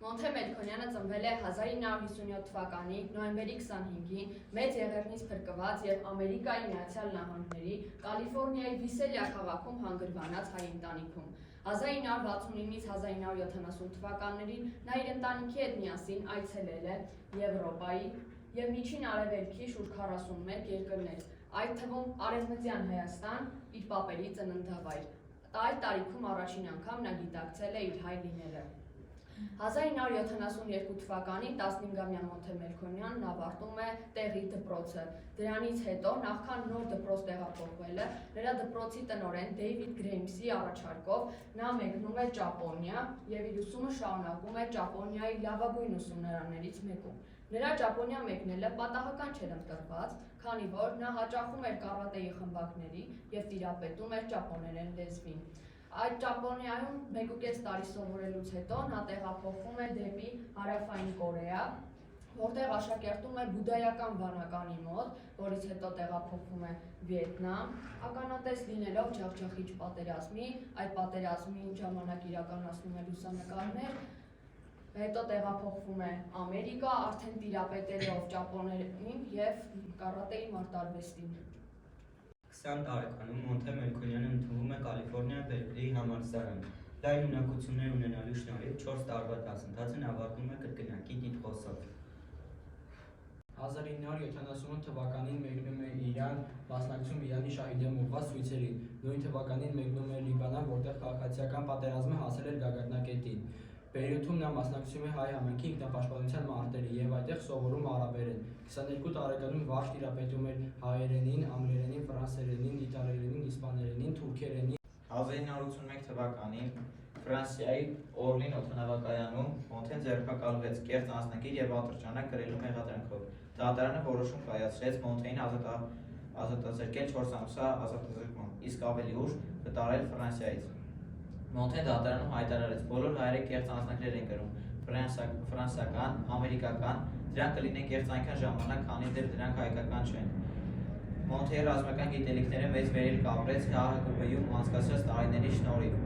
Մոնթե Մելքոնյանը ծնվել է 1957 թվականի նոյեմբերի 25-ին մեծ եղեռնից փրկված եւ Ամերիկայի Միացյալ Նահանգների Կալիֆոռնիայի Վիսելիա քաղաքում հանգրվանած հայ ընտանիքում։ 1969-ից 1970 թվականներին նա իր ընտանիքի հետ միասին այցելել է Եվրոպայի եւ Միջին Արևելքի շուրջ 41 երկրներ, այդ թվում Արևմտյան Հայաստան, իր պապերի ծննդավայր։ Այդ տարիքում առաջին անգամ նա գիտակցել է իր հայ լինելը։ 1972 թվականին 15-ամյա Մոնթե Մելքոնյանն ավարտում է տեղի դպրոցը։ Դրանից հետո, նախքան նոր դպրոց տեղափոխվելը, նրա դպրոցի տնօրեն Դեյվիդ Գրեյմսի առաջարկով նա մեկնում է Ճապոնիա եւ իր ուսումը շարունակում է Ճապոնիայի լավագույն ուսումնարաններից մեկում։ Նրա Ճապոնիա մեկնելը պատահական չէր ընտրված, քանի որ նա հաճախում էր կարատեի խմբակների եւ տիրապետում էր ճապոներեն լեզվին։ Այդ Ճապոնիայում 1.5 տարի սովորելուց հետո նա տեղափոխվում է դեպի Հարավային Կորեա, որտեղ աշակերտում է բուդդայական վանականի մոտ, որից հետո տեղափոխվում է Վիետնամ, ականատես լինելով ջախջախիչ պատերազմի, այդ պատերազմի ժամանակ իրականացնում է լուսանկարներ, հետո տեղափոխվում է Ամերիկա, արդեն տիրապետելով ճապոներին եւ կարատեի մարտարվեստին։ 20 տարեկանում Մոնթե Մելքոնյանը ընդունվում է Կալիֆոռնիա Բերկլիի համալսարան։ Լայն ունակություններ ունենալու շնորհիվ 4 տարվա դասընթացն ավարտում է կրկնակի տիտղոսով։ 1978 թվականին մեկնում է Իրան, մասնակցում Իրանի շահիդեմ ուղղված ցույցերին։ Նույն թվականին մեկնում է Լիբանան, որտեղ քաղաքացիական պատերազմը հասել էր գագաթնակետին։ Բեյրութում նա մասնակցում է հայ համայնքի ինքնապաշտպանության մարտերի եւ այդտեղ սովորում արաբերեն։ 22 տարեկանում վարժ տիրապետում էր հայերենին, անգլերենին, ֆրանսերենին, իտալերենին, իսպաներենին, թուրքերենին։ 1981 թվականին Ֆրանսիայի Օրլին օդանավակայանում Մոնթեն ձերբակալվեց կեղծ անձնագիր եւ ատրճանակ կրելու մեղադրանքով։ Դատարանը որոշում կայացրեց Մոնթեին ազատազրկել 4 ամսվա ազատազրկման, իսկ ավելի ուշ վտարել Ֆրանսիայից։ Մոնթեն դատարանում հայտարարեց, բոլոր հայերը կեղծ անձնագրեր են կրում, ֆրանսիական, ամերիկական, դրանք կլինեն կեղծ այնքան ժամանակ, քանի դեռ դրանք հայկական չեն։ Մոնթեի ռազմական գիտելիքները մեծ վերելք ապրեց ՀՀԿԲ-ում անցկացրած տարիների շնորհիվ,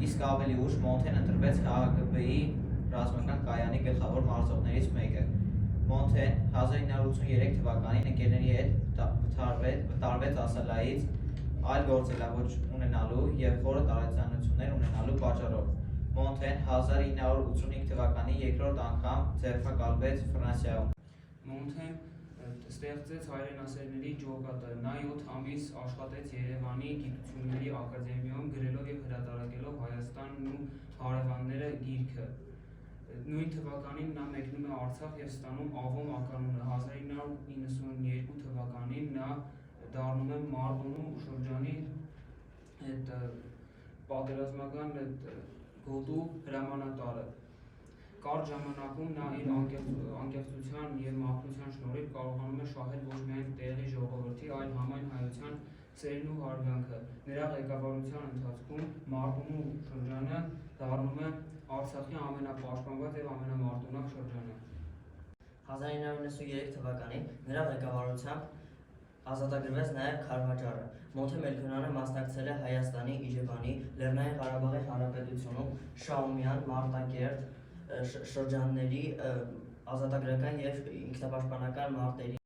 իսկ ավելի ուշ Մոնթեն ընտրվեց ՀՀԿԲ-ի ռազմական կայանի գլխավոր մարզողներից մեկը։ Մոնթեն 1983 թվականին ընկերների հետ վտարվեց Ասալայից այլ գործելավոճ ունենալու եւ խորը տարաձայնություններ ունենալու պատճառով։ Մոնթեն 1985 թվականի երկրորդ անգամ ձերբակալվեց Ֆրանսիայում։ Մոնթեն ստեղծեց հայրենասերների ջոկատը, նա 7 ամիս աշխատեց Երևանի գիտությունների ակադեմիայում գրելով եւ հրատարակելով Հայաստանն ու հարևանները գիրքը։ Նույն թվականին նա մեկնում է Արցախ եւ ստանում Աղոմ ականունը։ 1992 թվականին նա դառնում է Մարտունու շրջանի պատերազմական գոտու հրամանատարը։ Կարճ ժամանակում նա իր անկեղծության եւ մաքրության շնորհիվ կարողանում է շահել ոչ միայն տեղի ժողովրդի, այլ համայն հայության սերն ու հարգանքը։ Նրա ղեկավարության ընթացքում Մարտունու շրջանը դառնում է Արցախի ամենապաշտպանված եւ ամենամարտունակ շրջանը։ 1993 թվականին նրա ղեկավարությամբ ազատագրվեց նաև Քարվաճառը։ Մոնթե Մելքոնյանը մասնակցել է Հայաստանի, Իջևանի, Լեռնային Ղարաբաղի Հանրապետությունում Շահումյան, Մարտակերտ շրջանների ազատագրական եւ ինքնապաշտպանական մարտերի